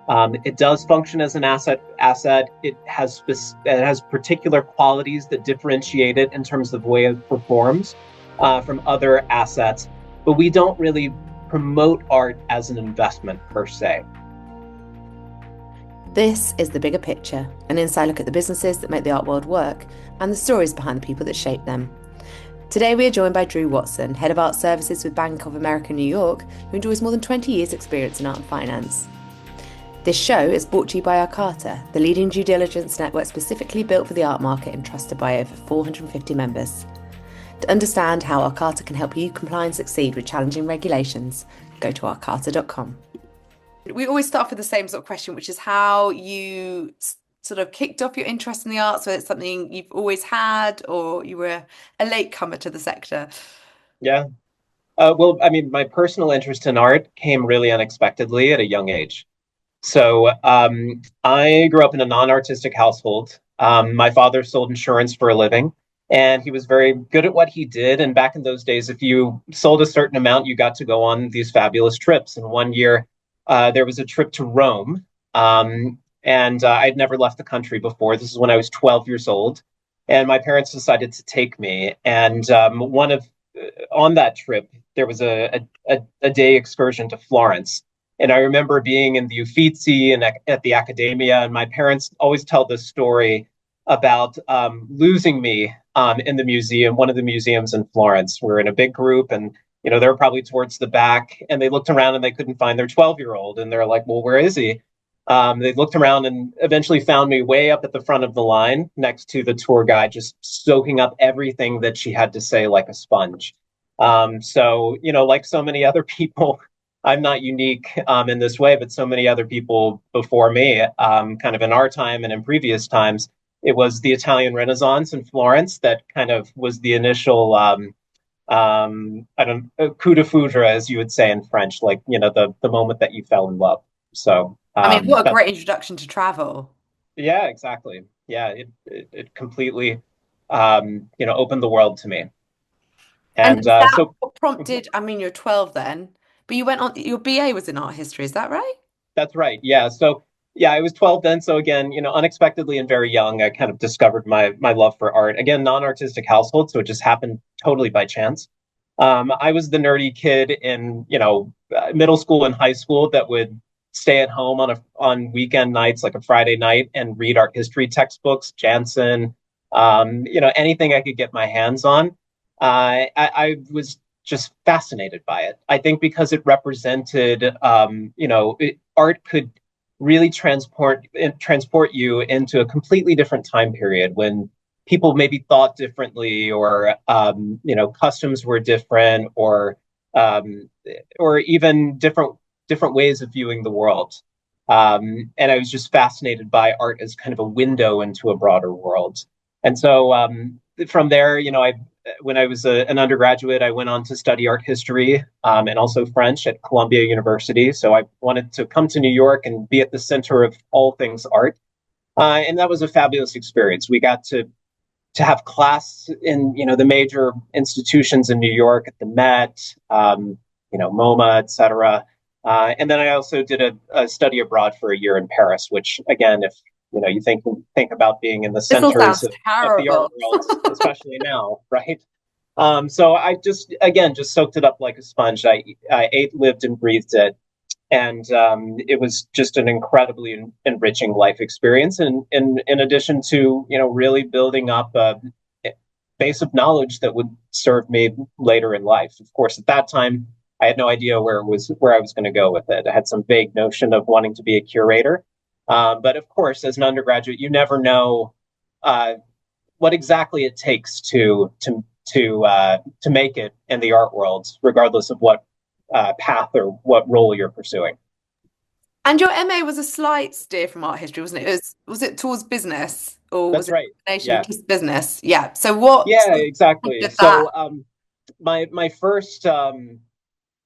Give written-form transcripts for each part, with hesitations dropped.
It does function as an asset. It has particular qualities that differentiate it in terms of the way it performs from other assets. But we don't really promote art as an investment per se. This is The Bigger Picture, an inside look at the businesses that make the art world work and the stories behind the people that shape them. Today we are joined by Drew Watson, Head of Art Services with Bank of America New York, who enjoys more than 20 years' experience in art and finance. This show is brought to you by Arcata, the leading due diligence network specifically built for the art market and trusted by over 450 members. To understand how Arcata can help you comply and succeed with challenging regulations, go to arcata.com. We always start off with the same sort of question, which is how you sort of kicked off your interest in the arts, whether it's something you've always had or you were a latecomer to the sector. Yeah. Well, I mean, my personal interest in art came really unexpectedly at a young age. So I grew up in a non-artistic household. My father sold insurance for a living, and he was very good at what he did. And back in those days, if you sold a certain amount, you got to go on these fabulous trips. And one year, there was a trip to Rome, and I'd never left the country before. This is when I was 12 years old, and my parents decided to take me. And on that trip, there was a day excursion to Florence. And I remember being in the Uffizi and at the Accademia, and my parents always tell this story about losing me in the museum, one of the museums in Florence. We're in a big group, and they were probably towards the back, and they looked around and they couldn't find their 12-year-old, and they're like, "Well, where is he?" They looked around and eventually found me way up at the front of the line, next to the tour guide, just soaking up everything that she had to say like a sponge. So, like so many other people. I'm not unique in this way, but so many other people before me, kind of in our time and in previous times, it was the Italian Renaissance in Florence that kind of was the initial, coup de foudre, as you would say in French, like, the moment that you fell in love. So, I mean, what a great introduction to travel. yeah, exactly. Yeah, it completely, opened the world to me. And And is that so what prompted, I mean, you're 12 then, but you went on, your BA was in art history, is that right? That's right. Yeah. So yeah, I was 12 then. So again, unexpectedly and very young, I kind of discovered my love for art. Again, non-artistic household, so it just happened totally by chance. I was the nerdy kid in middle school and high school that would stay at home on weekend nights, like a Friday night, and read art history textbooks, Jansen, anything I could get my hands on. I was just fascinated by it. I think because it represented, art could really transport you into a completely different time period when people maybe thought differently, or customs were different, or even different ways of viewing the world. And I was just fascinated by art as kind of a window into a broader world. And so from there, when I was an undergraduate, I went on to study art history and also French at Columbia University. So I wanted to come to New York and be at the center of all things art. And that was a fabulous experience. We got to have class in, the major institutions in New York at the Met, MoMA, et cetera. And then I also did a study abroad for a year in Paris, which, again, if you think about being in the This all centers sounds of the art terrible. world, especially now, right? So I just soaked it up like a sponge. I ate, lived, and breathed it, and it was just an incredibly enriching life experience. And in addition to really building up a base of knowledge that would serve me later in life. Of course, at that time, I had no idea where I was going to go with it. I had some vague notion of wanting to be a curator. But of course, as an undergraduate, you never know what exactly it takes to make it in the art world, regardless of what path or what role you're pursuing. And your MA was a slight steer from art history, wasn't it? Was it towards business or was That's it right. a combination of Yeah. just business? Yeah. So what Yeah, sort of exactly. prompted that? So my first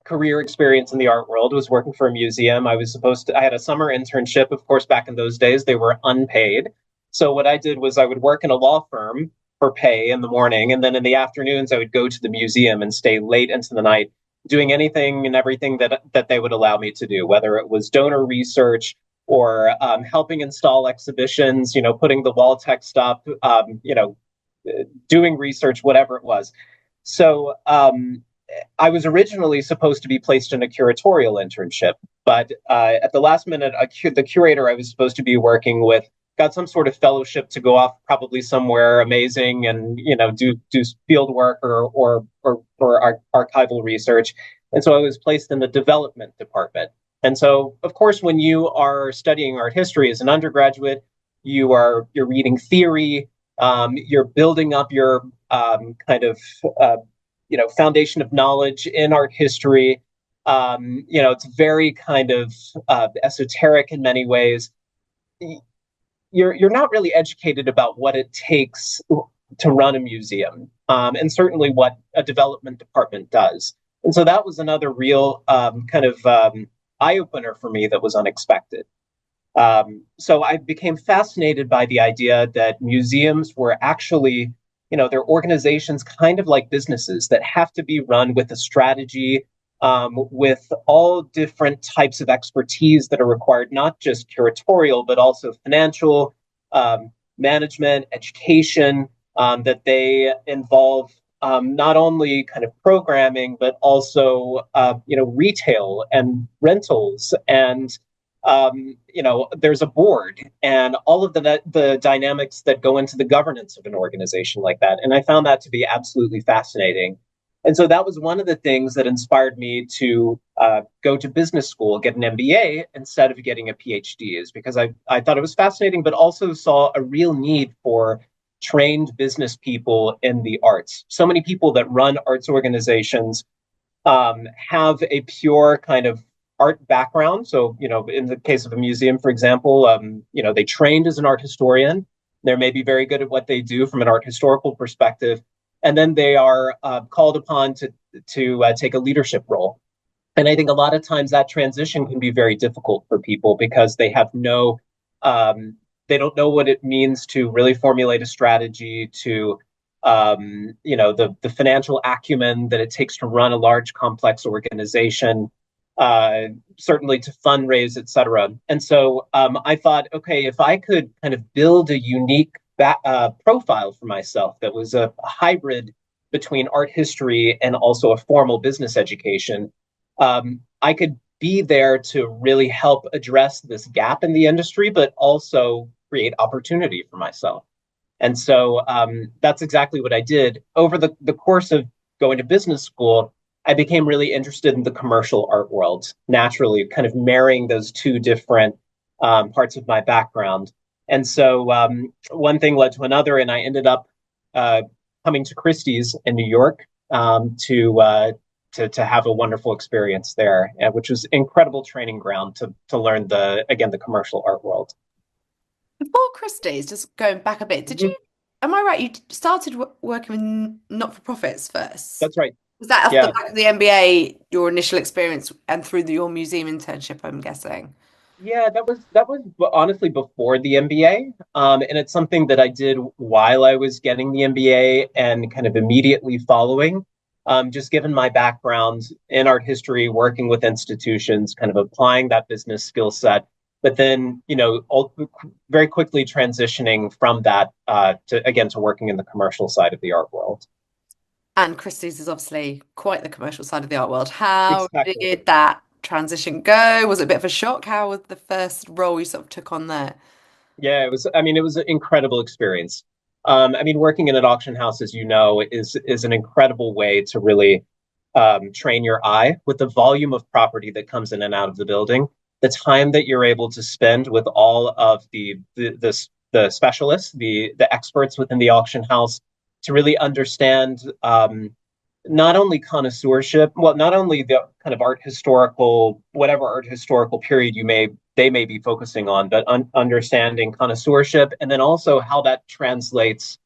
career experience in the art world was working for a museum. I had a summer internship. Of course, back in those days, they were unpaid. So what I did was I would work in a law firm for pay in the morning. And then in the afternoons, I would go to the museum and stay late into the night, doing anything and everything that they would allow me to do, whether it was donor research or helping install exhibitions, putting the wall text up, doing research, whatever it was. So I was originally supposed to be placed in a curatorial internship, but at the last minute, the curator I was supposed to be working with got some sort of fellowship to go off probably somewhere amazing and do field work or archival research. And so I was placed in the development department. And so, of course, when you are studying art history as an undergraduate, you're reading theory, you're building up your kind of foundation of knowledge in art history. It's very kind of esoteric in many ways. You're not really educated about what it takes to run a museum, and certainly what a development department does. And so that was another real kind of eye opener for me that was unexpected. So I became fascinated by the idea that museums were actually, they're organizations kind of like businesses that have to be run with a strategy, with all different types of expertise that are required, not just curatorial, but also financial, management, education, that they involve not only kind of programming, but also, retail and rentals and there's a board and all of the dynamics that go into the governance of an organization like that. And I found that to be absolutely fascinating. And so that was one of the things that inspired me to go to business school, get an MBA instead of getting a PhD, is because I thought it was fascinating, but also saw a real need for trained business people in the arts. So many people that run arts organizations have a pure kind of art background. So, in the case of a museum, for example, they trained as an art historian. They're maybe very good at what they do from an art historical perspective. And then they are called upon to take a leadership role. And I think a lot of times that transition can be very difficult for people because they have they don't know what it means to really formulate a strategy, to the financial acumen that it takes to run a large, complex organization, certainly to fundraise, et cetera. And so I thought, okay, if I could kind of build a unique profile for myself that was a hybrid between art history and also a formal business education, I could be there to really help address this gap in the industry, but also create opportunity for myself. And so that's exactly what I did. Over the course of going to business school, I became really interested in the commercial art world, naturally, kind of marrying those two different parts of my background. And so one thing led to another, and I ended up coming to Christie's in New York to have a wonderful experience there, which was incredible training ground to learn the commercial art world. Before Christie's, just going back a bit, am I right? You started working with not-for-profits first. That's right. Was that off the Yeah. back of the MBA, your initial experience, and through your museum internship, I'm guessing? Yeah, that was honestly before the MBA, and it's something that I did while I was getting the MBA and kind of immediately following. Just given my background in art history, working with institutions, kind of applying that business skill set, but then very quickly transitioning from that to working in the commercial side of the art world. And Christie's is obviously quite the commercial side of the art world. How Exactly. did that transition go? Was it a bit of a shock? How was the first role you sort of took on there? Yeah, it was. I mean, it was an incredible experience. Working in an auction house, as you know, is an incredible way to really train your eye with the volume of property that comes in and out of the building. The time that you're able to spend with all of the specialists, the experts within the auction house, to really understand not only connoisseurship, well, not only the kind of art historical, whatever art historical period they may be focusing on, but understanding connoisseurship, and then also how that translates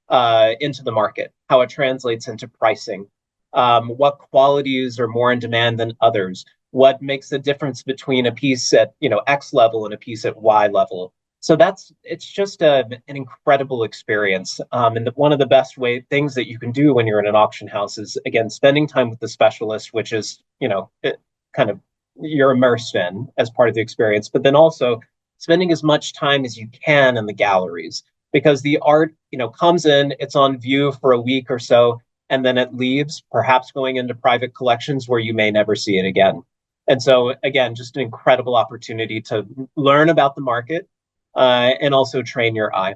into the market, how it translates into pricing, what qualities are more in demand than others, what makes the difference between a piece at X level and a piece at Y level. So it's just an incredible experience. And one of the best things that you can do when you're in an auction house is, again, spending time with the specialist, which is, it kind of you're immersed in as part of the experience, but then also spending as much time as you can in the galleries because the art, comes in, it's on view for a week or so, and then it leaves, perhaps going into private collections where you may never see it again. And so, again, just an incredible opportunity to learn about the market and also train your eye.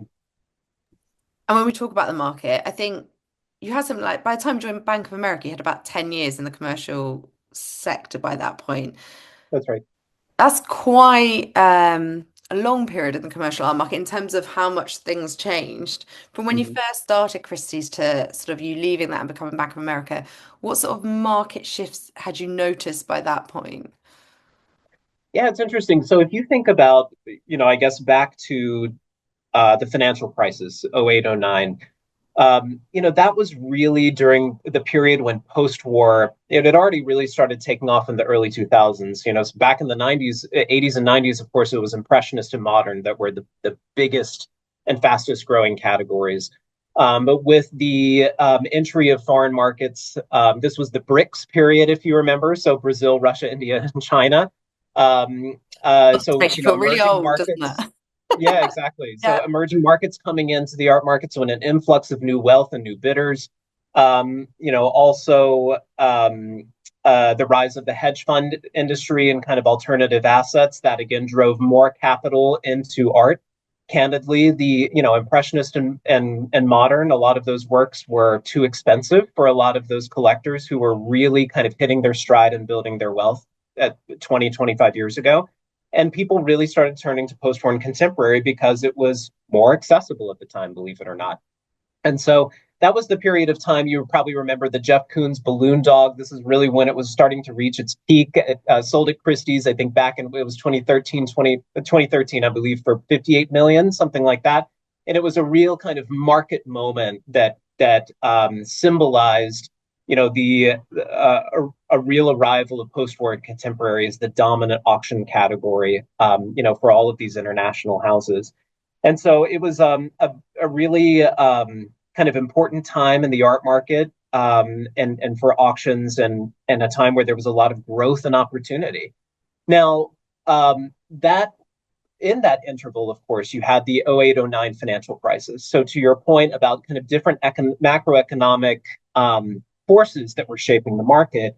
And when we talk about the market, I think you had something like by the time you joined Bank of America, you had about 10 years in the commercial sector by that point. That's right. That's quite a long period in the commercial art market in terms of how much things changed. From when you Mm-hmm. first started Christie's to sort of you leaving that and becoming Bank of America, what sort of market shifts had you noticed by that point? Yeah, it's interesting. So if you think about, I guess back to the financial crisis, 08, 09, that was really during the period when post-war, it had already really started taking off in the early 2000s. So back in the 90s, 80s and 90s, of course, it was Impressionist and Modern that were the biggest and fastest growing categories. But with the entry of foreign markets, this was the BRICS period, if you remember. So Brazil, Russia, India, and China. So, Makes you feel really emerging old, doesn't markets. it? Yeah, exactly. So Yeah. emerging markets coming into the art market, so an influx of new wealth and new bidders. Also the rise of the hedge fund industry and kind of alternative assets that again drove more capital into art. Candidly, the impressionist and modern, a lot of those works were too expensive for a lot of those collectors who were really kind of hitting their stride and building their wealth at 20, 25 years ago. And people really started turning to post-war and contemporary because it was more accessible at the time, believe it or not. And so that was the period of time you probably remember the Jeff Koons Balloon Dog. This is really when it was starting to reach its peak. It sold at Christie's, I think back in it was 2013, I believe, for 58 million, something like that. And it was a real kind of market moment that symbolized, the a real arrival of post-war and contemporary as the dominant auction category, for all of these international houses. And so it was a really kind of important time in the art market and for auctions and a time where there was a lot of growth and opportunity. Now, that in that interval, of course, you had the 08, 09 financial crisis. So to your point about kind of different macroeconomic forces that were shaping the market,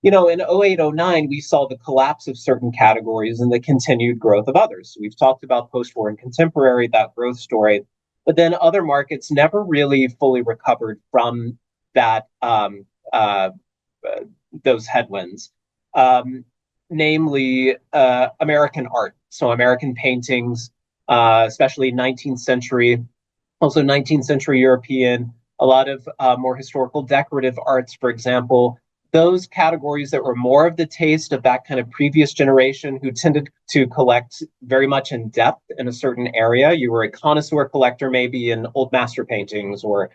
in 08, 09, we saw the collapse of certain categories and the continued growth of others. So we've talked about post-war and contemporary, that growth story, but then other markets never really fully recovered from that those headwinds, namely American art. So American paintings, especially 19th century, also 19th century European, a lot of more historical decorative arts, for example, those categories that were more of the taste of that kind of previous generation who tended to collect very much in depth in a certain area. You were a connoisseur collector, maybe in old master paintings or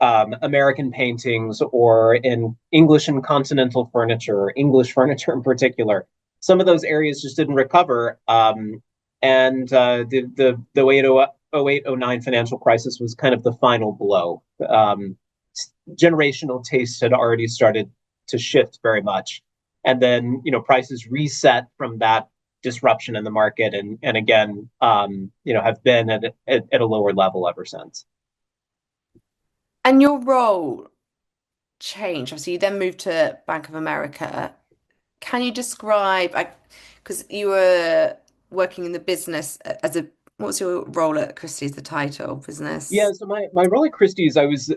American paintings or in English and continental furniture, or English furniture in particular. Some of those areas just didn't recover. And the 0809 financial crisis was kind of the final blow. Generational tastes had already started to shift very much. And then, prices reset from that disruption in the market and again, have been at a lower level ever since. And your role changed. Obviously, you then moved to Bank of America. Can you describe, because you were working in the business as a, what's your role at Christie's, the title, Yeah, business? so my role at Christie's, I was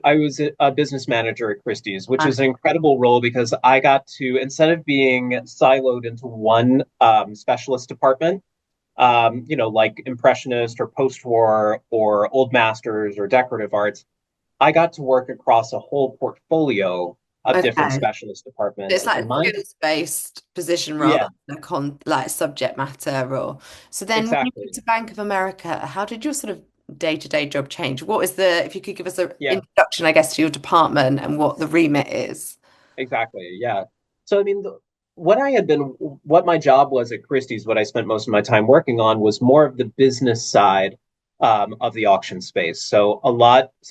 a business manager at Christie's, which is an incredible role because I got to instead of being siloed into one specialist department, like impressionist or post-war or old masters or decorative arts, I got to work across a whole portfolio of different Okay. specialist departments. It's like And a my skills-based position rather yeah, than a like subject matter role. So then when you moved exactly. to Bank of America, how did your sort of day-to-day job change? What is the, if you could give us an Yeah. introduction, I guess, to your department and what the remit is? Exactly. Yeah. So I mean, what my job was at Christie's, what I spent most of my time working on was more of the business side of the auction space. So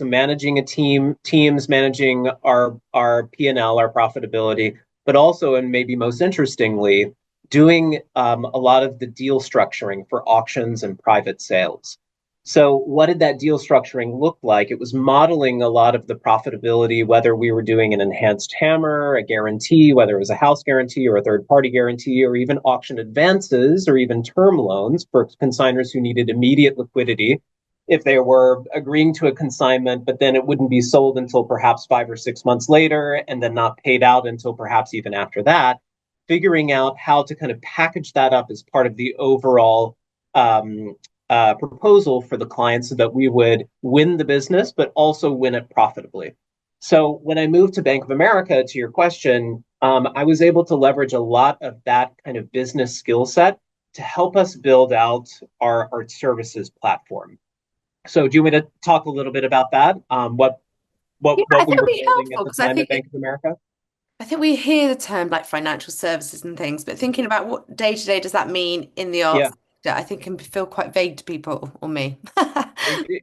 managing teams, managing our P&L, our profitability, but also, and maybe most interestingly, doing a lot of the deal structuring for auctions and private sales. So, what did that deal structuring look like? It was modeling a lot of the profitability, whether we were doing an enhanced hammer, a guarantee, whether it was a house guarantee or a third party guarantee, or even auction advances or even term loans for consigners who needed immediate liquidity. If they were agreeing to a consignment, but then it wouldn't be sold until perhaps 5 or 6 months later, and then not paid out until perhaps even after that, figuring out how to kind of package that up as part of the overall proposal for the client so that we would win the business, but also win it profitably. So when I moved to Bank of America, to your question, I was able to leverage a lot of that kind of business skill set to help us build out our art services platform. So do you want me to talk a little bit about that? Yeah, I What think we it'll were be building at helpful the because I time at think Bank of America? I think we hear the term like financial services and things, but thinking about what day to day does that mean in the arts Yeah. sector, I think can feel quite vague to people or me.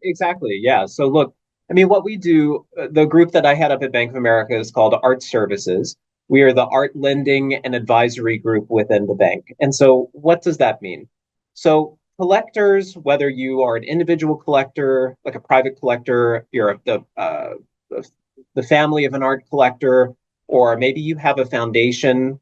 Exactly. Yeah. So look, I mean, what we do, the group that I head up at Bank of America is called Art Services. We are the art lending and advisory group within the bank. And so what does that mean? So collectors, whether you are an individual collector, like a private collector, you're the family of an art collector, or maybe you have a foundation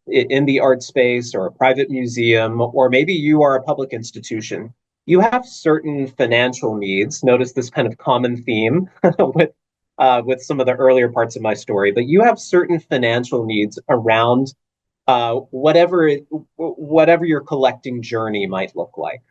in the art space or a private museum, or maybe you are a public institution, you have certain financial needs. Notice this kind of common theme with some of the earlier parts of my story, but you have certain financial needs around whatever your collecting journey might look like,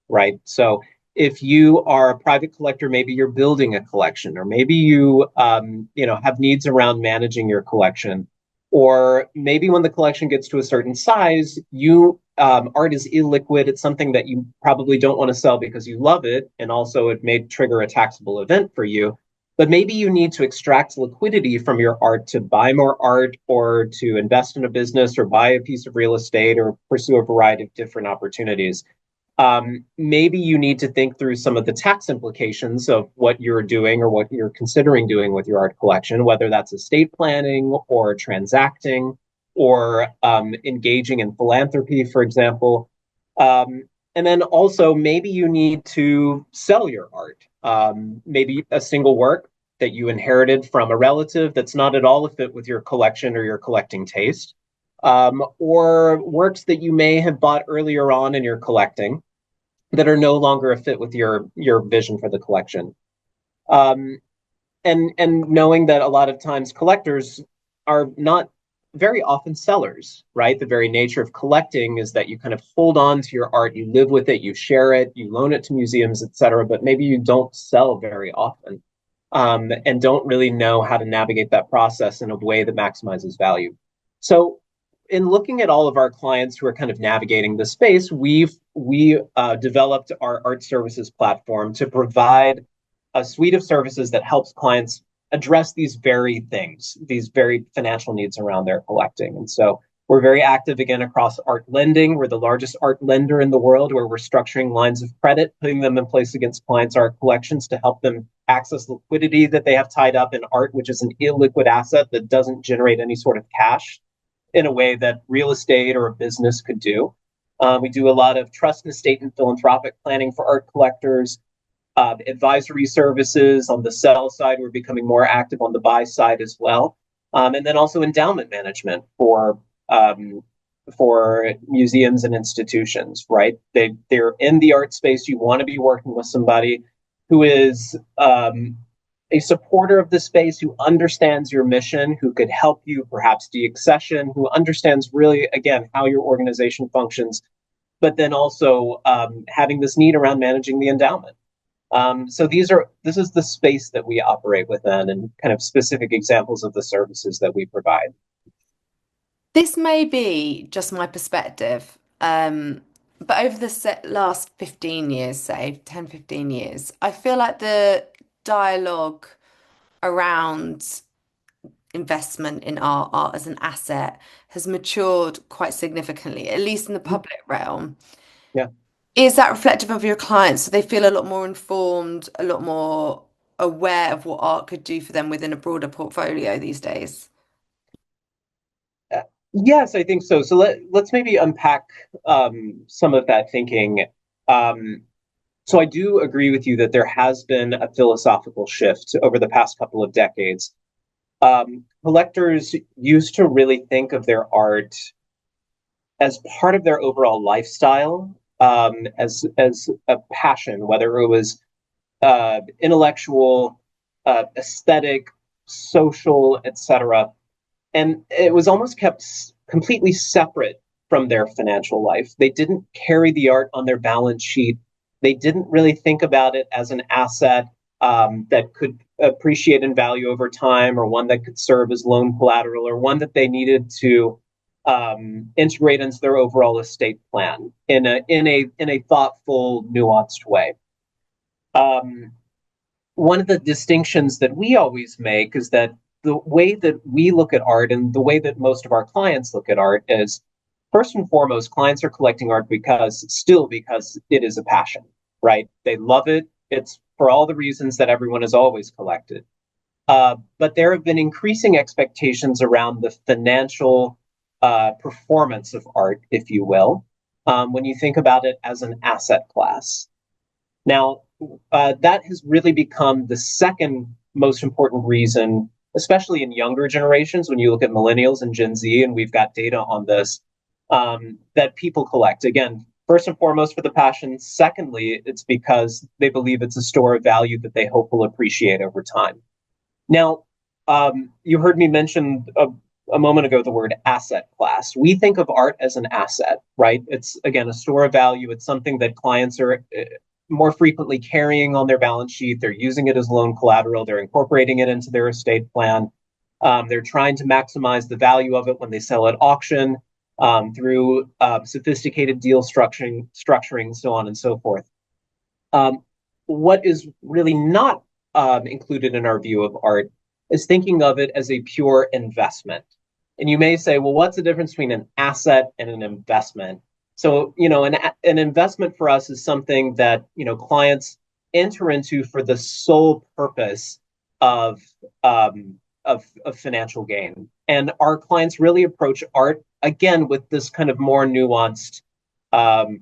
right? So if you are a private collector, maybe you're building a collection, or maybe you have needs around managing your collection, or maybe when the collection gets to a certain size, you art is illiquid. It's something that you probably don't want to sell because you love it, and also it may trigger a taxable event for you. But maybe you need to extract liquidity from your art to buy more art, or to invest in a business, or buy a piece of real estate, or pursue a variety of different opportunities. Maybe you need to think through some of the tax implications of what you're doing or what you're considering doing with your art collection, whether that's estate planning or transacting or engaging in philanthropy, for example. And then also, maybe you need to sell your art. Maybe a single work that you inherited from a relative that's not at all a fit with your collection or your collecting taste, or works that you may have bought earlier on in your collecting that are no longer a fit with your vision for the collection. Um, and knowing that a lot of times collectors are not very often sellers, right? The very nature of collecting is that you kind of hold on to your art, you live with it, you share it, you loan it to museums, etc. But maybe you don't sell very often, and don't really know how to navigate that process in a way that maximizes value. So, in looking at all of our clients who are kind of navigating the space, we developed our art services platform to provide a suite of services that helps clients address these very things, these very financial needs around their collecting. And so we're very active again across art lending. We're the largest art lender in the world, where we're structuring lines of credit, putting them in place against clients' art collections to help them access liquidity that they have tied up in art, which is an illiquid asset that doesn't generate any sort of cash in a way that real estate or a business could do. We do a lot of trust and estate and philanthropic planning for art collectors, advisory services on the sell side. We're becoming more active on the buy side as well. And then also endowment management for museums and institutions, right? They're in the art space. You want to be working with somebody who is a supporter of the space, who understands your mission, who could help you perhaps de-accession, who understands really, again, how your organization functions, but then also having this need around managing the endowment. So this is the space that we operate within, and kind of specific examples of the services that we provide. This may be just my perspective, but over the last 15 years, say 10, 15 years, I feel like the dialogue around investment in art as an asset has matured quite significantly, at least in the public realm. Yeah. Is that reflective of your clients? So they feel a lot more informed, a lot more aware of what art could do for them within a broader portfolio these days? Yes, I think so. So let's maybe unpack some of that thinking. Um, so I do agree with you that there has been a philosophical shift over the past couple of decades. Collectors used to really think of their art as part of their overall lifestyle, as a passion, whether it was intellectual, aesthetic, social, etc. And it was almost kept completely separate from their financial life. They didn't carry the art on their balance sheet. They didn't really think about it as an asset that could appreciate in value over time, or one that could serve as loan collateral, or one that they needed to integrate into their overall estate plan in a thoughtful, nuanced way. Um, One of the distinctions that we always make is that the way that we look at art and the way that most of our clients look at art is, first and foremost, clients are collecting art because it is a passion, right? They love it. It's for all the reasons that everyone has always collected. But there have been increasing expectations around the financial performance of art, if you will, when you think about it as an asset class. Now, that has really become the second most important reason, especially in younger generations, when you look at millennials and Gen Z, and we've got data on this, that people collect. Again, first and foremost for the passion. Secondly, it's because they believe it's a store of value that they hope will appreciate over time. Now, you heard me mention a moment ago the word asset class. We think of art as an asset, right? It's, again, a store of value. It's something that clients are more frequently carrying on their balance sheet. They're using it as loan collateral. They're incorporating it into their estate plan. They're trying to maximize the value of it when they sell at auction through sophisticated deal structuring, so on and so forth. Um, what is really not included in our view of art is thinking of it as a pure investment. And you may say, well, what's the difference between an asset and an investment? So, an investment for us is something that, clients enter into for the sole purpose of, of financial gain. And our clients really approach art, again, with this kind of more nuanced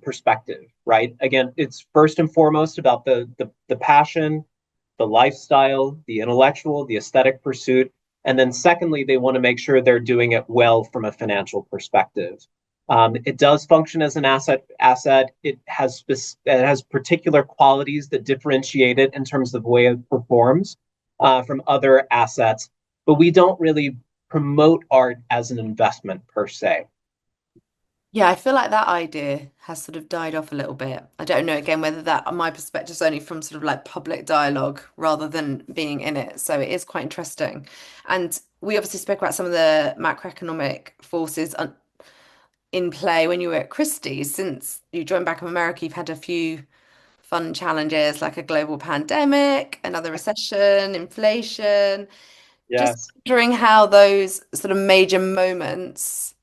perspective, right? Again, it's first and foremost about the passion, the lifestyle, the intellectual, the aesthetic pursuit, and then secondly, they want to make sure they're doing it well from a financial perspective. It does function as an asset. It has particular qualities that differentiate it in terms of the way it performs from other assets, but we don't really promote art as an investment per se. Yeah, I feel like that idea has sort of died off a little bit. I don't know again whether that my perspective is only from sort of like public dialogue rather than being in it. So it is quite interesting. And we obviously spoke about some of the macroeconomic forces in play when you were at Christie's. Since you joined Bank of America, you've had a few fun challenges like a global pandemic, another recession, inflation. Just Yes. wondering how those sort of major moments,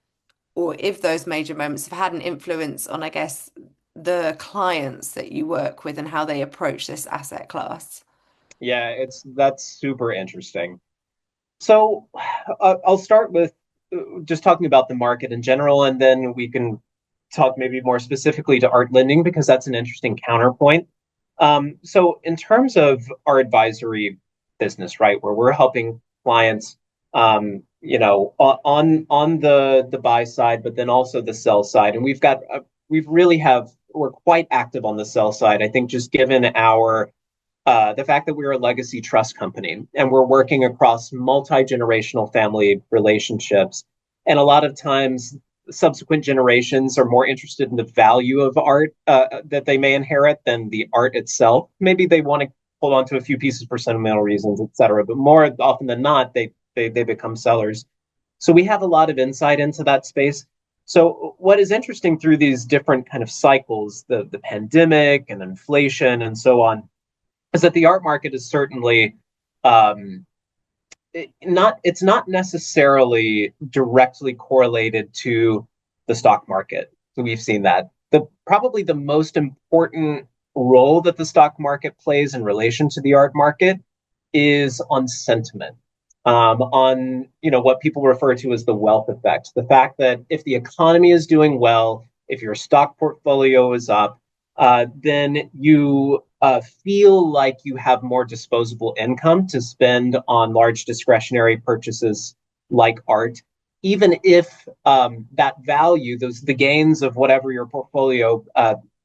or if those major moments have had an influence on, I guess, the clients that you work with and how they approach this asset class. Yeah, that's super interesting. So I'll start with just talking about the market in general, and then we can talk maybe more specifically to art lending because that's an interesting counterpoint. So in terms of our advisory business, right, where we're helping clients, on the buy side, but then also the sell side, and we're quite active on the sell side. I think just given our the fact that we're a legacy trust company and we're working across multi-generational family relationships. And a lot of times, subsequent generations are more interested in the value of art that they may inherit than the art itself. Maybe they want to hold on to a few pieces for sentimental reasons, et cetera. But more often than not, they become sellers. So we have a lot of insight into that space. So what is interesting through these different kind of cycles, the pandemic and inflation and so on, is that the art market is certainly um, it's not necessarily directly correlated to the stock market. So we've seen that probably the most important role that the stock market plays in relation to the art market is on sentiment. on what people refer to as the wealth effect, the fact that if the economy is doing well, if your stock portfolio is up, then you feel like you have more disposable income to spend on large discretionary purchases like art, even if that value, the gains of whatever your portfolio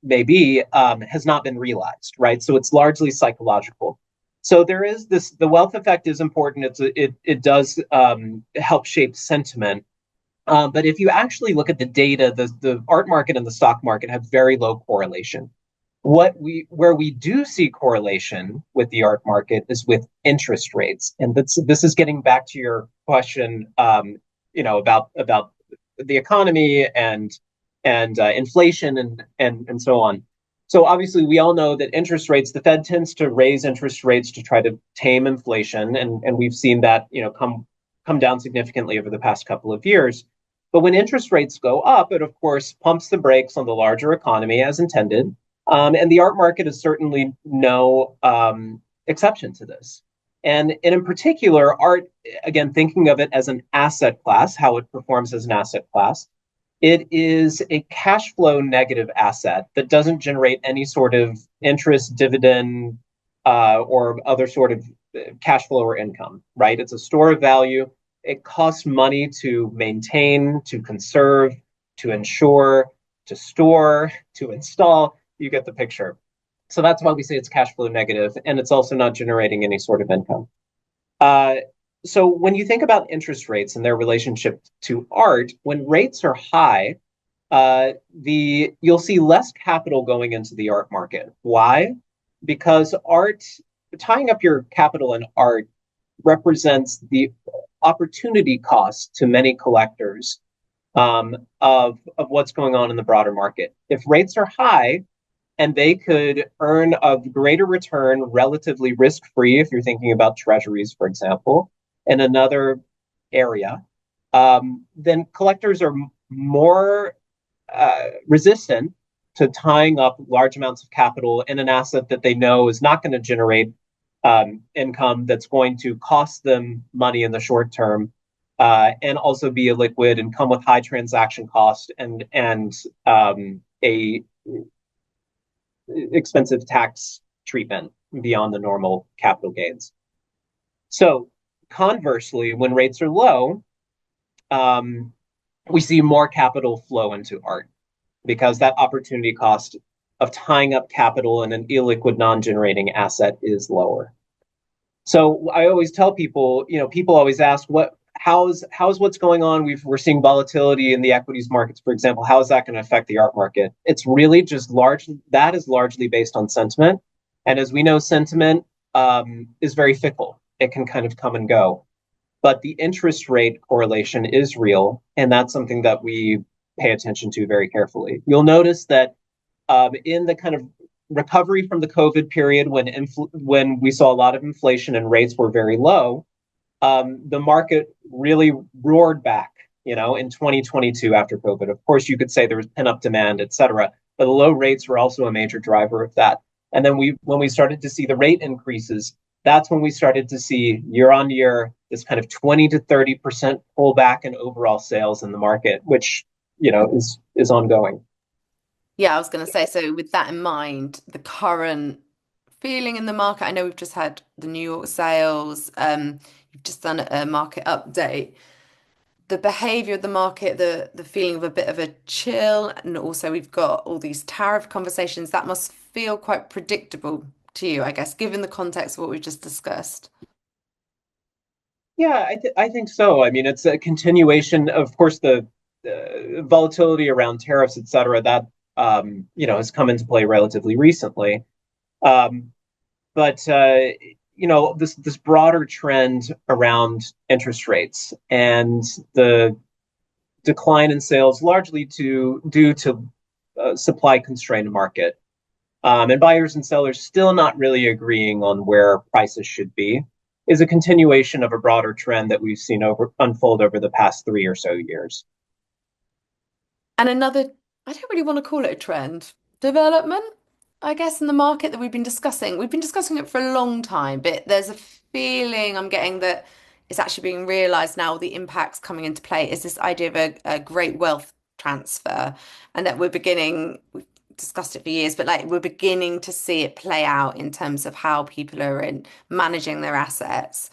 may be, has not been realized, right? So it's largely psychological. So there is this. The wealth effect is important. It does help shape sentiment. But if you actually look at the data, the art market and the stock market have very low correlation. Where we do see correlation with the art market is with interest rates, and this is getting back to your question, about the economy and inflation and so on. So obviously, we all know that interest rates, the Fed tends to raise interest rates to try to tame inflation, and we've seen that come down significantly over the past couple of years. But when interest rates go up, it of course pumps the brakes on the larger economy as intended, and the art market is certainly no exception to this. And in particular, art, again, thinking of it as an asset class, how it performs as an asset class, it is a cash flow negative asset that doesn't generate any sort of interest, dividend, or other sort of cash flow or income, right? It's a store of value. It costs money to maintain, to conserve, to insure, to store, to install. You get the picture. So that's why we say it's cash flow negative, and it's also not generating any sort of income. Uh, so when you think about interest rates and their relationship to art, when rates are high, the you'll see less capital going into the art market. Why? Because art, tying up your capital in art represents the opportunity cost to many collectors of what's going on in the broader market. If rates are high, and they could earn a greater return relatively risk free if you're thinking about treasuries, for example, in another area, then collectors are more resistant to tying up large amounts of capital in an asset that they know is not going to generate income, that's going to cost them money in the short term, and also be illiquid and come with high transaction cost and a expensive tax treatment beyond the normal capital gains. So conversely, when rates are low, we see more capital flow into art because that opportunity cost of tying up capital in an illiquid, non-generating asset is lower. So I always tell people, people always ask, how's what's going on? We're seeing volatility in the equities markets, for example. How is that going to affect the art market? It's really just that is largely based on sentiment. And as we know, sentiment is very fickle. It can kind of come and go. But the interest rate correlation is real. And that's something that we pay attention to very carefully. You'll notice that in the kind of recovery from the COVID period when we saw a lot of inflation and rates were very low, the market really roared back, in 2022 after COVID. Of course, you could say there was pent-up demand, et cetera, but the low rates were also a major driver of that. And then when we started to see the rate increases, that's when we started to see year on year this kind of 20 to 30% pullback in overall sales in the market, which is ongoing. Yeah, I was going to say, so with that in mind, the current feeling in the market, I know we've just had the New York sales, you've just done a market update. The behavior of the market, the feeling of a bit of a chill, and also we've got all these tariff conversations, that must feel quite predictable to you, I guess, given the context of what we've just discussed. Yeah, I think so. I mean, it's a continuation, of course, the volatility around tariffs, et cetera, that has come into play relatively recently. Um, but this broader trend around interest rates and the decline in sales, largely due to supply constrained market, and buyers and sellers still not really agreeing on where prices should be, is a continuation of a broader trend that we've seen unfold over the past 3 or so years. And another, I don't really want to call it a trend, development, I guess, in the market that we've been discussing. We've been discussing it for a long time, but there's a feeling I'm getting that it's actually being realized now, the impacts coming into play is this idea of a great wealth transfer, and that we've discussed it for years, but like we're beginning to see it play out in terms of how people are in managing their assets.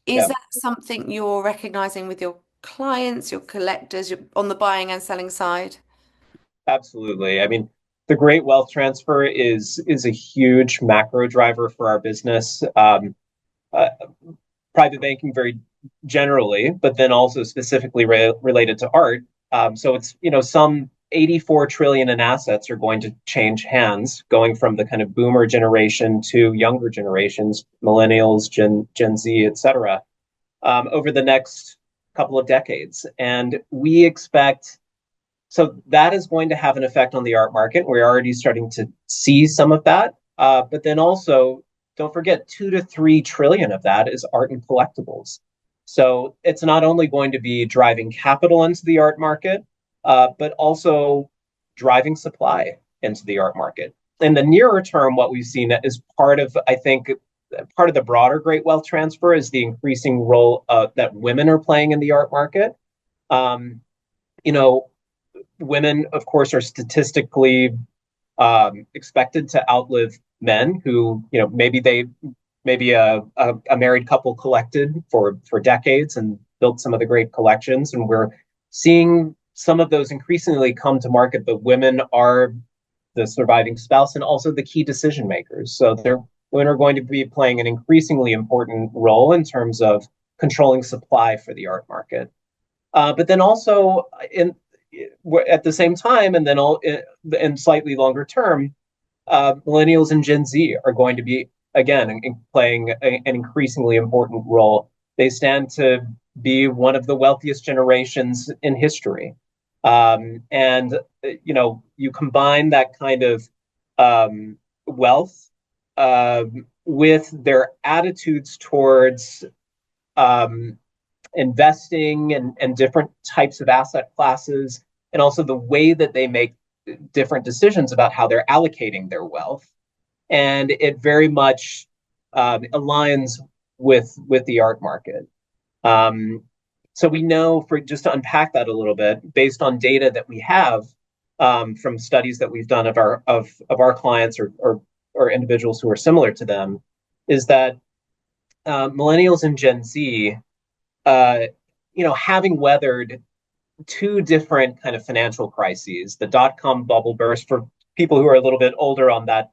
Is Yeah, that something you're recognizing with your clients, your collectors, on the buying and selling side? absolutely. I mean, the great wealth transfer is a huge macro driver for our business. Uh, Private banking very generally, but then also specifically related to art. So it's, some 84 trillion in assets are going to change hands, going from the kind of boomer generation to younger generations, millennials, Gen Z, et cetera, over the next couple of decades. And we expect so that is going to have an effect on the art market. We're already starting to see some of that. But then also, don't forget, 2 to 3 trillion of that is art and collectibles. So it's not only going to be driving capital into the art market, but also driving supply into the art market. In the nearer term, what we've seen is I think, part of the broader great wealth transfer is the increasing role that women are playing in the art market. Um, you know, Women, of course, are statistically expected to outlive men who, maybe a married couple collected for decades and built some of the great collections. And we're seeing some of those increasingly come to market, but women are the surviving spouse and also the key decision makers. So women are going to be playing an increasingly important role in terms of controlling supply for the art market. But then also at the same time, and then all in slightly longer term, millennials and Gen Z are going to be again playing an increasingly important role. They stand to be one of the wealthiest generations in history, and you combine that kind of wealth with their attitudes towards um, investing and different types of asset classes, and also the way that they make different decisions about how they're allocating their wealth. And it very much aligns with the art market. Um, so we know, for just to unpack that a little bit, based on data that we have from studies that we've done of our clients or individuals who are similar to them, is that millennials and Gen Z, uh, having weathered two different kind of financial crises, the dot-com bubble burst for people who are a little bit older on that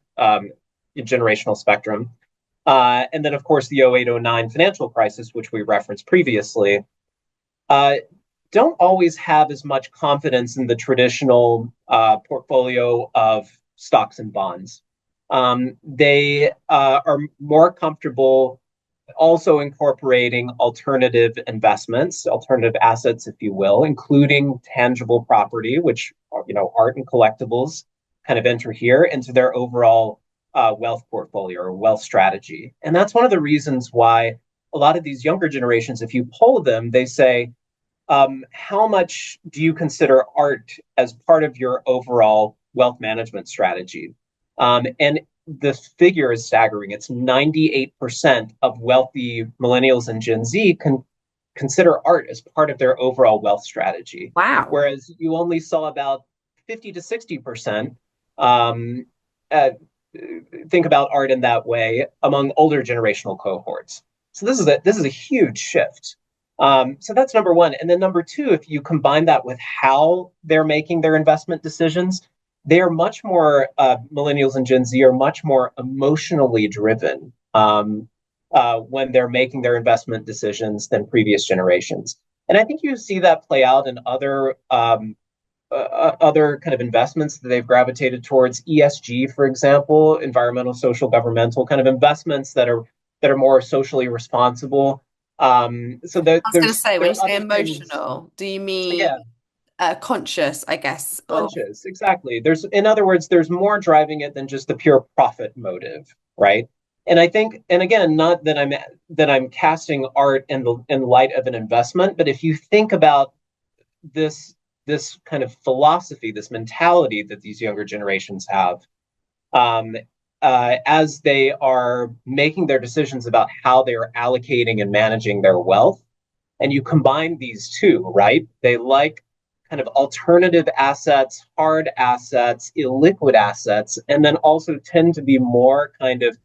generational spectrum, and then, of course, the 0809 financial crisis, which we referenced previously, uh, don't always have as much confidence in the traditional portfolio of stocks and bonds. They are more comfortable also incorporating alternative investments, alternative assets, if you will, including tangible property, which art and collectibles kind of enter here into their overall wealth portfolio or wealth strategy. And that's one of the reasons why a lot of these younger generations, if you poll them, they say, how much do you consider art as part of your overall wealth management strategy? And the figure is staggering. It's 98% of wealthy millennials and Gen Z consider art as part of their overall wealth strategy, Wow. whereas you only saw about 50 to 60% um, uh, think about art in that way among older generational cohorts. So this is a huge shift. So that's number one. And then number two, if you combine that with how they're making their investment decisions, they are much more, millennials and Gen Z are much more emotionally driven when they're making their investment decisions than previous generations. And I think you see that play out in other kind of investments that they've gravitated towards. ESG, for example, environmental, social, governmental kind of investments that are more socially responsible. So I was going to say, there when you are say other things. emotional, do you mean Yeah, conscious, I guess, or hunches, exactly. In other words, there's more driving it than just the pure profit motive, right? And I think, and again, not that I'm casting art in light of an investment, but if you think about this this kind of philosophy, this mentality that these younger generations have, um, as they are making their decisions about how they are allocating and managing their wealth. And you combine these two, right? They like kind of alternative assets, hard assets, illiquid assets, and then also tend to be more kind of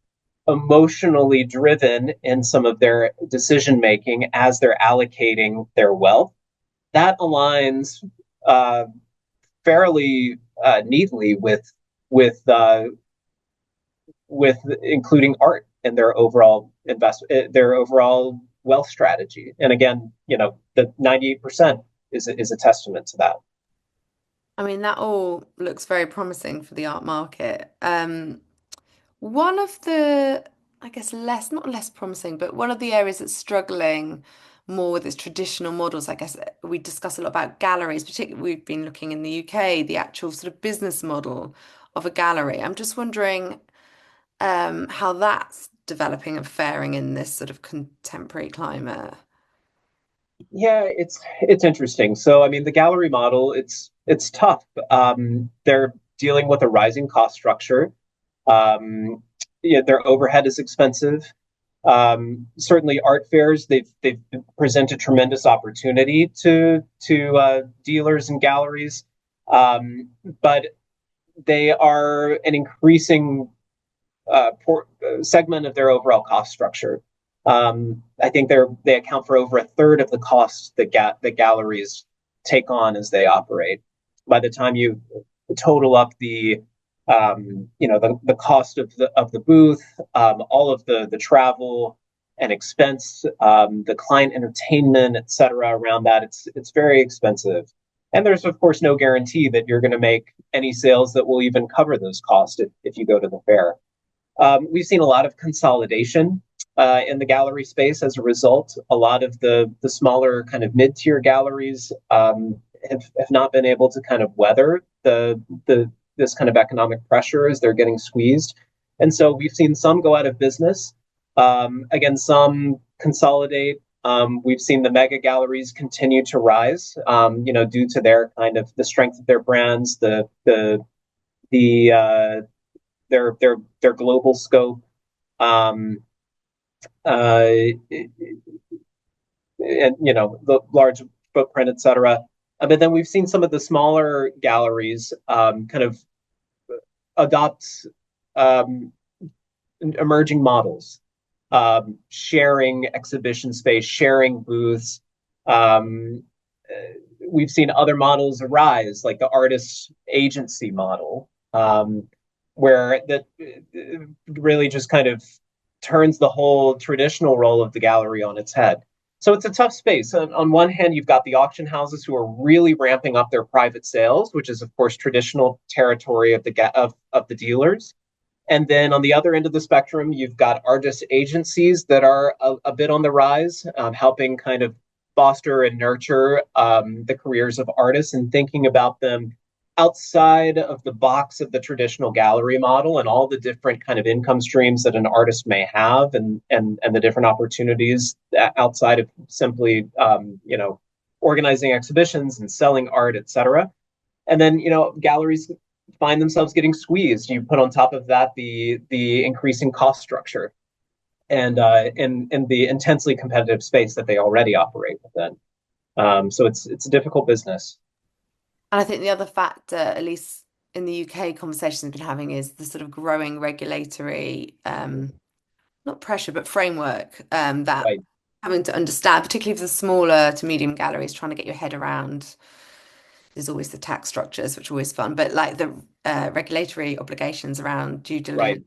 emotionally driven in some of their decision making as they're allocating their wealth. That aligns uh, fairly neatly with with including art in their overall their overall wealth strategy. And again, the 98% is a testament to that. I mean, that all looks very promising for the art market. One of the, I guess, not less promising, but one of the areas that's struggling more with its traditional models, I guess we discuss a lot about galleries, particularly we've been looking in the UK, the actual sort of business model of a gallery. I'm just wondering how that's developing and faring in this sort of contemporary climate. Yeah, it's interesting. So, I mean, the gallery model, it's tough. They're dealing with a rising cost structure. Yeah, their overhead is expensive. Certainly, art fairs they've presented tremendous opportunity to dealers and galleries, but they are an increasing segment of their overall cost structure. I think they account for over a third of the costs that galleries take on as they operate. By the time you total up the cost of the booth, all of the travel and expense, the client entertainment, et cetera, around that, it's very expensive. And there's of course no guarantee that you're going to make any sales that will even cover those costs if you go to the fair. We've seen a lot of consolidation in the gallery space as a result. A lot of the smaller kind of mid tier galleries have not been able to kind of weather the this kind of economic pressure as they're getting squeezed, and so we've seen some go out of business. Again, some consolidate. We've seen the mega galleries continue to rise, due to their kind of the strength of their brands, the their global scope, um, uh, and the large footprint, et cetera. But then we've seen some of the smaller galleries kind of adopt um, emerging models, sharing exhibition space, sharing booths. Um, we've seen other models arise, like the artist agency model, where that really just kind of turns the whole traditional role of the gallery on its head. So it's a tough space. On one hand, you've got the auction houses who are really ramping up their private sales, which is of course traditional territory of the dealers. And then on the other end of the spectrum, you've got artist agencies that are a bit on the rise, helping kind of foster and nurture the careers of artists and thinking about them outside of the box of the traditional gallery model and all the different kind of income streams that an artist may have, and the different opportunities outside of simply organizing exhibitions and selling art, etc. And then galleries find themselves getting squeezed. You put on top of that the increasing cost structure and the intensely competitive space that they already operate within. So it's a difficult business. And I think the other factor, at least in the UK, conversations we've been having is the sort of growing regulatory, not pressure, but framework that Right, having to understand, particularly for the smaller to medium galleries, trying to get your head around. There's always the tax structures, which are always fun, but like the regulatory obligations around due right. diligence,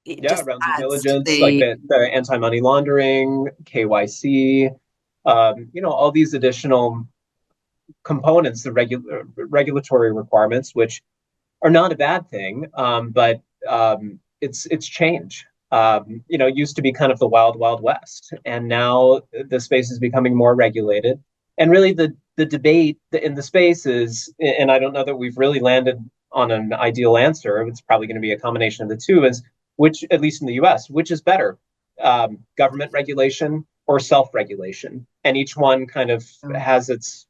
it Yeah, just around due adds to diligence, like the, the anti-money laundering, KYC, all these additional components, the regulatory requirements, which are not a bad thing, but it's change. It used to be kind of the wild, wild west, and now the space is becoming more regulated. And really, the debate in the space is, and I don't know that we've really landed on an ideal answer. It's probably going to be a combination of the two. Is which, at least in the U.S., which is better, government regulation or self-regulation? And each one kind of has its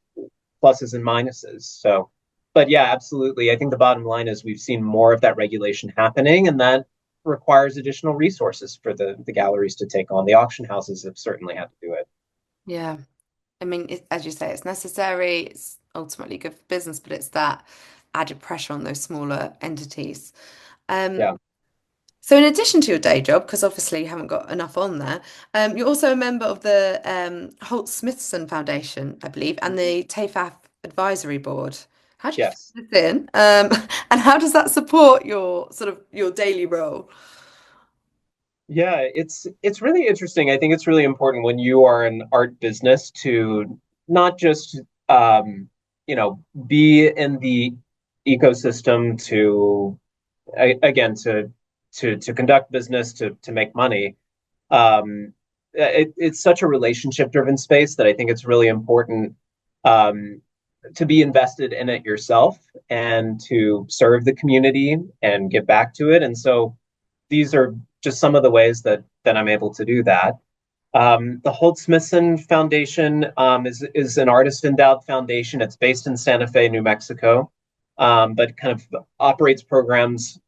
pluses and minuses. So but yeah, absolutely. I think the bottom line is we've seen more of that regulation happening, and that requires additional resources for the galleries to take on. The auction houses have certainly had to do it. yeah. I mean, as you say, it's necessary. It's ultimately good for business, but it's that added pressure on those smaller entities. Um, Yeah. so, in addition to your day job, because obviously you haven't got enough on there, you're also a member of the Holt Smithson Foundation, I believe, and Mhm. the TAFAF Advisory Board. How do you fit Yes. this in? And how does that support your sort of your daily role? Yeah, it's really interesting. I think it's really important when you are an art business to not just be in the ecosystem to again to conduct business to make money. It's such a relationship driven space that I think it's really important um, to be invested in it yourself and to serve the community and give back to it. And so these are just some of the ways that I'm able to do that. The Holt Smithson Foundation is an artist endowed foundation. It's based in Santa Fe, New Mexico, but kind of operates programs,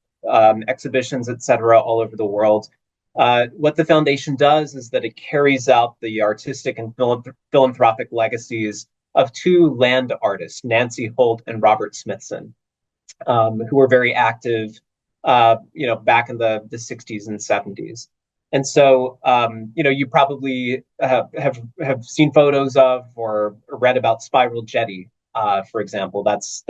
exhibitions, etc., all over the world. What the foundation does is that it carries out the artistic and philanthropic legacies of two land artists, Nancy Holt and Robert Smithson, who were very active, back in the 60s and 70s. And so, you probably have seen photos of or read about Spiral Jetty, for example. That's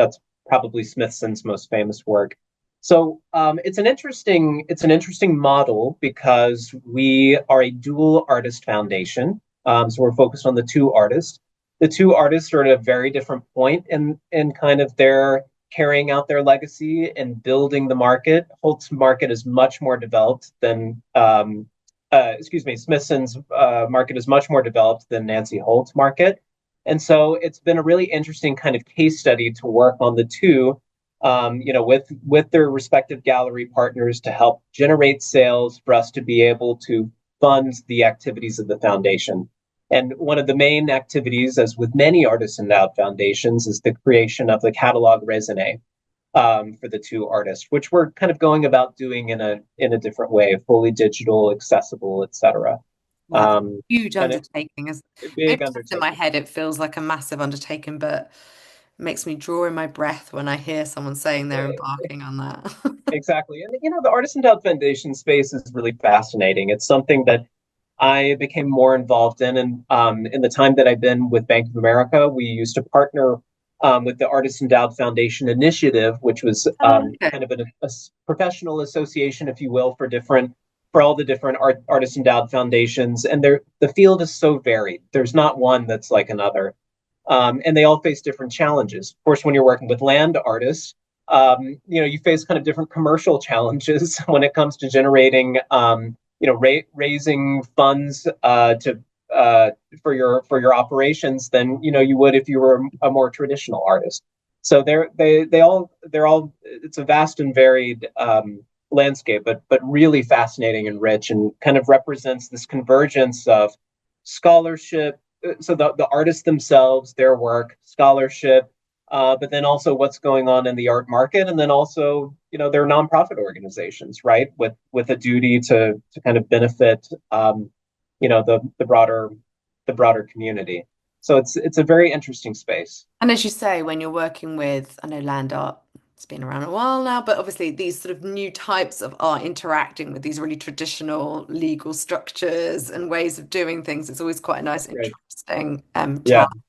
probably Smithson's most famous work. So it's an interesting model because we are a dual artist foundation. So we're focused on the two artists. The two artists are at a very different point in kind of their carrying out their legacy and building the market. Holt's market is much more developed than, Smithson's market is much more developed than Nancy Holt's market. And so it's been a really interesting kind of case study to work on the two, with their respective gallery partners to help generate sales for us to be able to fund the activities of the foundation. And one of the main activities, as with many artist endowed foundations, is the creation of the catalog raisonné for the two artists, which we're kind of going about doing in a different way, fully digital, accessible, etc. Wow, that's a Um, huge and it, undertaking. a big Maybe just in my undertaking. head, it feels like a massive undertaking, but it makes me draw in my breath when I hear someone saying they're embarking on that. Exactly. And the Artist Endowed Foundation space is really fascinating. It's something that I became more involved in. And in the time that I've been with Bank of America, we used to partner with the Artist Endowed Foundation Initiative, which was Oh, okay. kind of a professional association, if you will, for all the different artist endowed foundations. And the field is so varied. There's not one that's like another, and they all face different challenges. Of course, when you're working with land artists, you face kind of different commercial challenges when it comes to generating, raising funds to uh, for your operations than you would if you were a more traditional artist. So they're all it's a vast and varied landscape, but really fascinating and rich, and kind of represents this convergence of scholarship. So the artists themselves, their work, scholarship, but then also what's going on in the art market, and then also their nonprofit organizations, right, with a duty to kind of benefit the broader community. So it's a very interesting space. And as you say, when you're working with, I know land art, it's been around a while now, but obviously these sort of new types of art interacting with these really traditional legal structures and ways of doing things, it's always quite a nice, Right. interesting Yeah, challenge.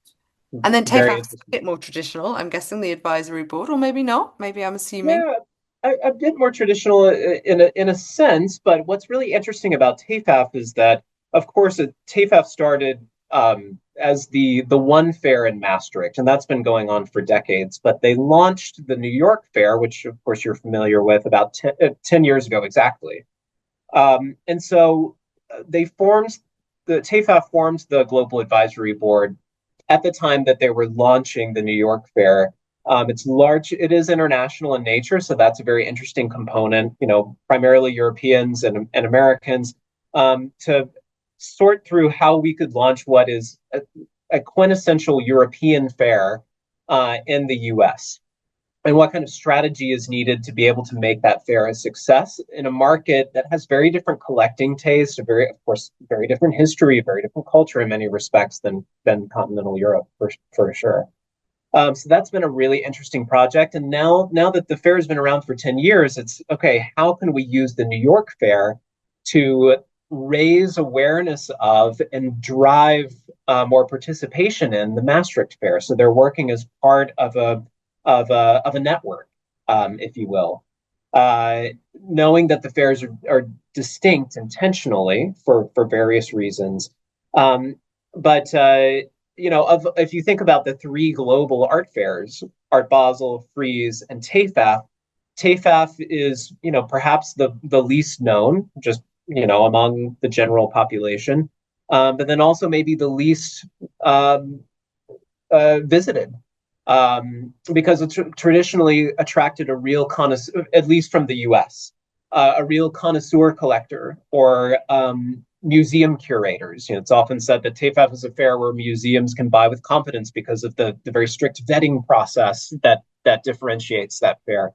And then very TAFA's a interesting. bit more traditional, I'm guessing, the advisory board, or maybe not. Maybe I'm assuming. Yeah, a bit more traditional in a sense, but what's really interesting about TAFAF is that, of course, TAFAF started as the one fair in Maastricht, and that's been going on for decades. But they launched the New York Fair, which of course you're familiar with, about 10 years ago exactly. And so they formed the TAFAF formed the Global Advisory Board at the time that they were launching the New York Fair. It's large. It is international in nature, so that's a very interesting component. Primarily Europeans and Americans, to sort through how we could launch what is a quintessential European fair in the U.S. and what kind of strategy is needed to be able to make that fair a success in a market that has very different collecting taste, a very, of course, very different history, a very different culture in many respects than continental Europe for sure. So that's been a really interesting project. And now that the fair has been around for 10 years, it's okay, how can we use the New York Fair to raise awareness of and drive more participation in the Maastricht Fair? So they're working as part of a network, if you will. Uh, Knowing that the fairs are distinct intentionally for various reasons. Um, but if you think about the three global art fairs, Art Basel, Frieze, and TAFAF, TAFAF is, perhaps the least known, just, among the general population, but then also maybe the least um, visited, because it's traditionally attracted a real connoisseur, at least from the US, a real connoisseur collector or museum curators. It's often said that TAFAF is a fair where museums can buy with confidence because of the very strict vetting process that differentiates that fair.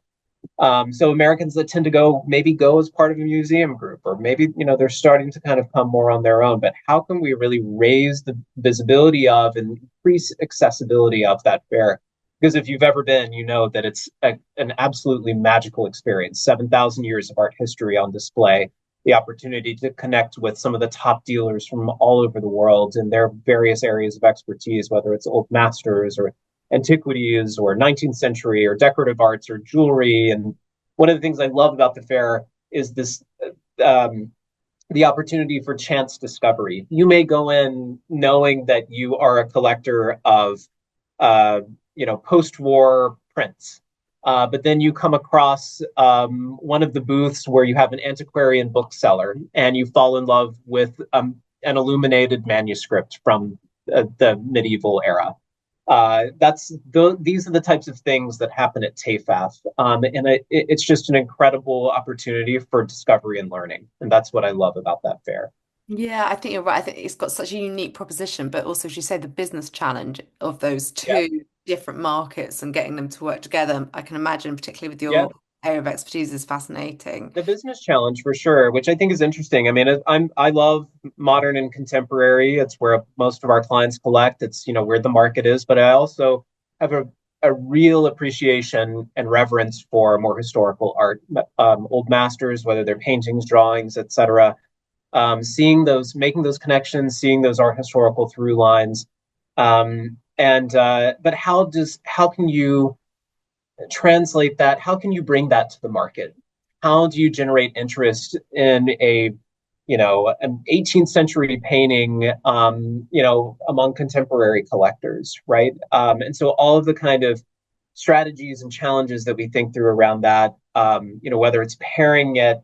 So Americans that tend to go as part of a museum group, or maybe, they're starting to kind of come more on their own. But how can we really raise the visibility of and increase accessibility of that fair? Because if you've ever been, you know that it's an absolutely magical experience. 7,000 years of art history on display, the opportunity to connect with some of the top dealers from all over the world in their various areas of expertise, whether it's old masters or antiquities or 19th century or decorative arts or jewelry. And one of the things I love about the fair is this um, the opportunity for chance discovery. You may go in knowing that you are a collector of, post-war prints, but then you come across one of the booths where you have an antiquarian bookseller, and you fall in love with an illuminated manuscript from the medieval era. These are the types of things that happen at TAFAF, and it's just an incredible opportunity for discovery and learning, and that's what I love about that fair. Yeah, I think you're right. I think it's got such a unique proposition, but also, as you say, the business challenge of those Yeah, two different markets and getting them to work together, I can imagine, particularly with yeah, your area of expertise, is fascinating. the business challenge for sure, which I think is interesting. I mean, I love modern and contemporary. It's where most of our clients collect. It's where the market is, but I also have a real appreciation and reverence for more historical art, old masters, whether they're paintings, drawings, etc. Seeing those, making those connections, seeing those art historical through lines, and but how can you translate that? How can you bring that to the market? How do you generate interest in an 18th century painting, among contemporary collectors, right? And so all of the kind of strategies and challenges that we think through around that, whether it's pairing it,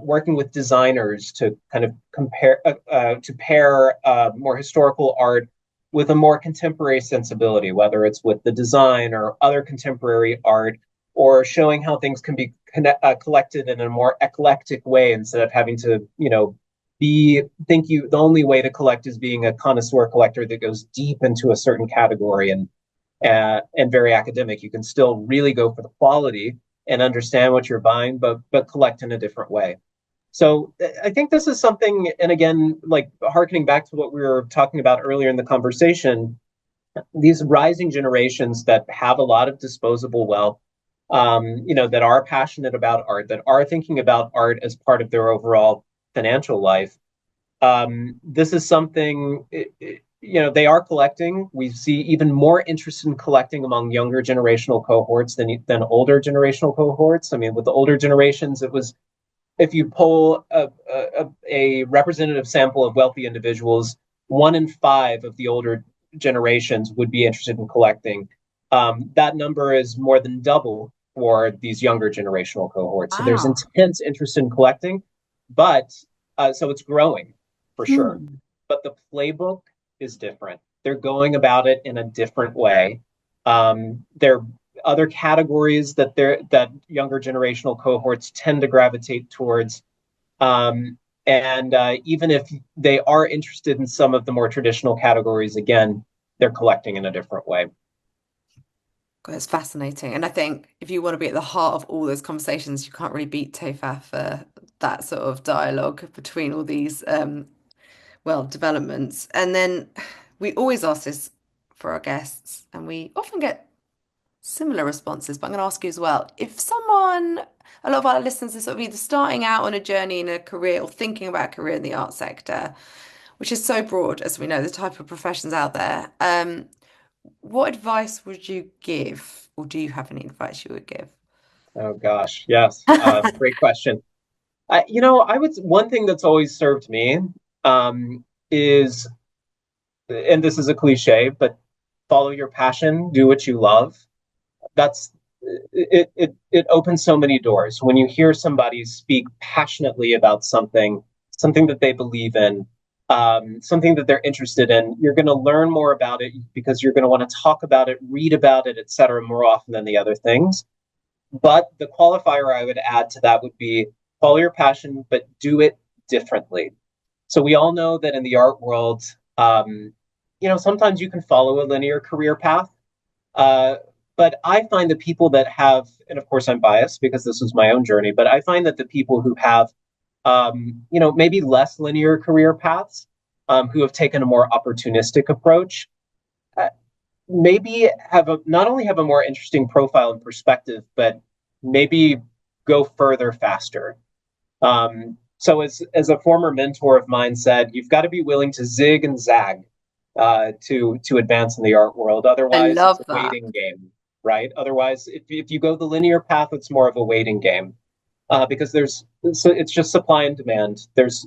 working with designers to kind of to pair more historical art with a more contemporary sensibility, whether it's with the design or other contemporary art, or showing how things can be collected in a more eclectic way instead of having to, the only way to collect is being a connoisseur collector that goes deep into a certain category and very academic. You can still really go for the quality and understand what you're buying, but collect in a different way. So I think this is something, and again, like harkening back to what we were talking about earlier in the conversation, these rising generations that have a lot of disposable wealth, that are passionate about art, that are thinking about art as part of their overall financial life. This is something, they are collecting. We see even more interest in collecting among younger generational cohorts than older generational cohorts. I mean, with the older generations, it was, if you poll a representative sample of wealthy individuals, 1 in 5 of the older generations would be interested in collecting. That number is more than double for these younger generational cohorts. So there's Wow. intense interest in collecting, but so it's growing for sure. Hmm. But the playbook is different. They're going about it in a different way. They're other categories that younger generational cohorts tend to gravitate towards. And even if they are interested in some of the more traditional categories, again, they're collecting in a different way. God, it's fascinating. And I think if you want to be at the heart of all those conversations, you can't really beat TOEFL for that sort of dialogue between all these developments. And then we always ask this for our guests, and we often get similar responses, but I'm going to ask you as well. If someone, a lot of our listeners are sort of either starting out on a journey in a career or thinking about a career in the art sector, which is so broad, as we know, the type of professions out there, what advice would you give, or do you have any advice you would give? Oh gosh, yes, great question. I would one thing that's always served me is, and this is a cliche, but follow your passion, do what you love. That's it opens so many doors when you hear somebody speak passionately about something that they believe in, something that they're interested in. You're going to learn more about it because you're going to want to talk about it, read about it, etc., more often than the other things. But the qualifier I would add to that would be follow your passion, but do it differently. So we all know that in the art world, sometimes you can follow a linear career path. Uh, but I find the people that have, and of course I'm biased because this was my own journey, but I find that the people who have, maybe less linear career paths, who have taken a more opportunistic approach, uh, maybe not only have a more interesting profile and perspective, but maybe go further faster. So as a former mentor of mine said, you've got to be willing to zig and zag to advance in the art world. I Otherwise, it's love a that. waiting game, right? Otherwise, if you go the linear path, it's more of a waiting game because it's just supply and demand. There's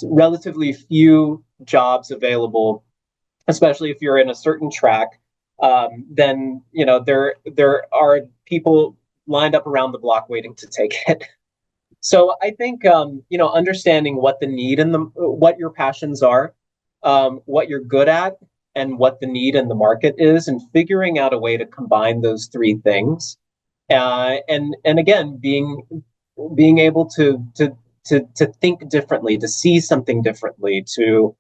relatively few jobs available, especially if you're in a certain track. Then there are people lined up around the block waiting to take it. So I think understanding what the need and what your passions are, what you're good at, and what the need in the market is, and figuring out a way to combine those three things, and again being able to think differently, to see something differently, to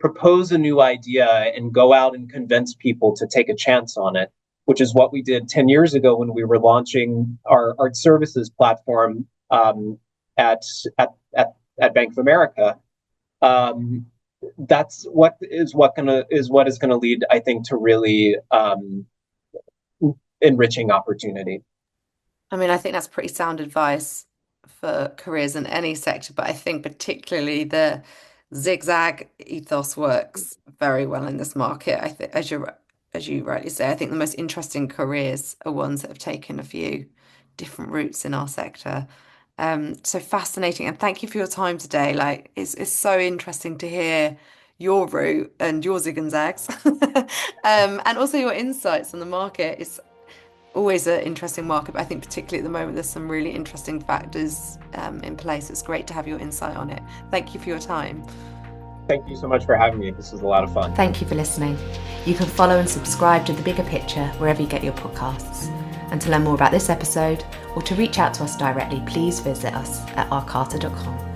propose a new idea and go out and convince people to take a chance on it, which is what we did 10 years ago when we were launching our art services platform at, at, at Bank of America. Um, that's what is gonna lead, I think, to really enriching opportunity. I mean, I think that's pretty sound advice for careers in any sector, but I think particularly the zigzag ethos works very well in this market. I think, as you rightly say, I think the most interesting careers are ones that have taken a few different routes in our sector. So fascinating, and thank you for your time today. Like, it's so interesting to hear your route and your zig and zags, and also your insights on the market. It's always an interesting market, but I think particularly at the moment there's some really interesting factors in place. It's great to have your insight on it. Thank you for your time. Thank you so much for having me. This was a lot of fun. Thank you for listening. You can follow and subscribe to The Bigger Picture wherever you get your podcasts. And to learn more about this episode or to reach out to us directly, please visit us at arcata.com.